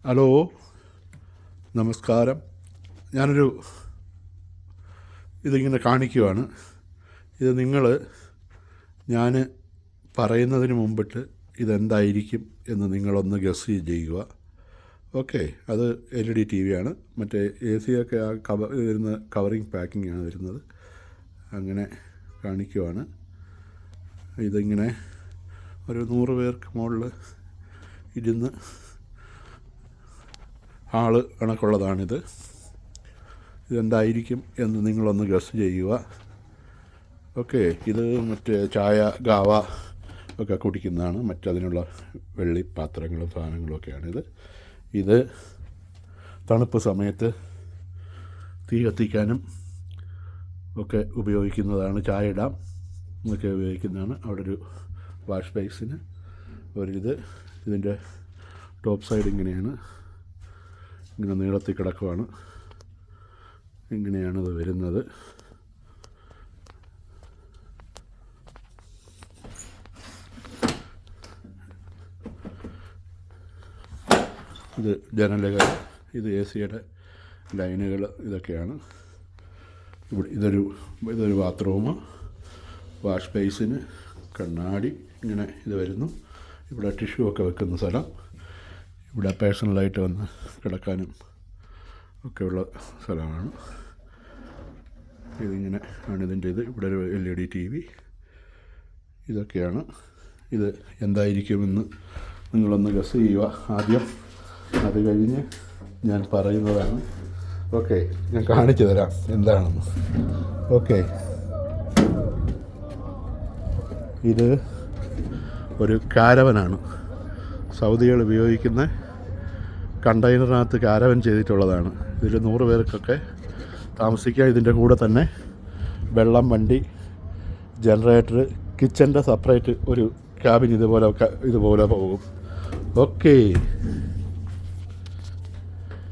Hello, നമസ്കാരം. ഇതിങ്ങനെ കാണിക്കുവാണ്. ഇത് ഞാൻ പറയുന്നതിന് മുമ്പിട്ട് ഇതെന്തായിരിക്കും എന്ന് നിങ്ങളൊന്ന് ഗസ് ചെയ്യുക. ഓക്കെ, അത് LED TV ആണ്. മറ്റേ AC ഒക്കെ ആ വരുന്ന കവറിങ് പാക്കിങ്ങാണ് വരുന്നത്. അങ്ങനെ കാണിക്കുവാണ്. ഇതിങ്ങനെ ഒരു 100 പേർക്ക് മുകളിൽ ഇരുന്ന് ആള് കണക്കുള്ളതാണിത്. ഇതെന്തായിരിക്കും എന്ന് നിങ്ങളൊന്ന് ഗസ് ചെയ്യുക. ഓക്കെ, ഇത് മറ്റേ ചായ ഗാവ ഒക്കെ കുടിക്കുന്നതാണ്. മറ്റതിനുള്ള വെള്ളി പാത്രങ്ങളും സാധനങ്ങളുമൊക്കെയാണിത്. ഇത് തണുപ്പ് സമയത്ത് തീ കത്തിക്കാനും ഒക്കെ ഉപയോഗിക്കുന്നതാണ്. ചായ ഇടാം ഒക്കെ ഉപയോഗിക്കുന്നതാണ്. അവിടെ ഒരു വാഷ് ബേസിന് ഇതിൻ്റെ ടോപ്പ് സൈഡ് ഇങ്ങനെ നീളത്തിൽ കിടക്കുവാണ്. ഇങ്ങനെയാണിത് വരുന്നത്. ഇത് ജനലുകൾ, ഇത് AC-യുടെ ലൈനുകൾ, ഇതൊക്കെയാണ്. ഇതൊരു ബാത്റൂം, വാഷ് ബേസിന് കണ്ണാടി ഇങ്ങനെ ഇത് വരുന്നു. ഇവിടെ ടിഷ്യൂ ഒക്കെ വെക്കുന്ന സ്ഥലം, ഇവിടെ പേഴ്സണലായിട്ട് വന്ന് കിടക്കാനും ഒക്കെയുള്ള സ്ഥലമാണ്. ഇതിങ്ങനെ ആണ് ഇതിൻ്റെ ഇവിടെ ഒരു LED TV, ഇതൊക്കെയാണ്. ഇത് എന്തായിരിക്കുമെന്ന് നിങ്ങളൊന്ന് ഗസ് ചെയ്യുക ആദ്യം. അത് കഴിഞ്ഞ് ഞാൻ പറയുന്നതാണ്. ഓക്കെ, ഞാൻ കാണിച്ചു തരാം എന്താണെന്ന്. ഓക്കെ, ഇത് ഒരു കാരവനാണ്. സൗദികൾ ഉപയോഗിക്കുന്ന കണ്ടെയ്നറിനകത്ത് കാരവൻ ചെയ്തിട്ടുള്ളതാണ്. ഇതിൽ 100 പേർക്കൊക്കെ താമസിക്കാം. ഇതിൻ്റെ കൂടെ തന്നെ വെള്ളം, വണ്ടി, ജനറേറ്റർ, കിച്ചൻ്റെ സെപ്പറേറ്റ് ഒരു ക്യാബിൻ ഇതുപോലെ പോകും. ഓക്കേ.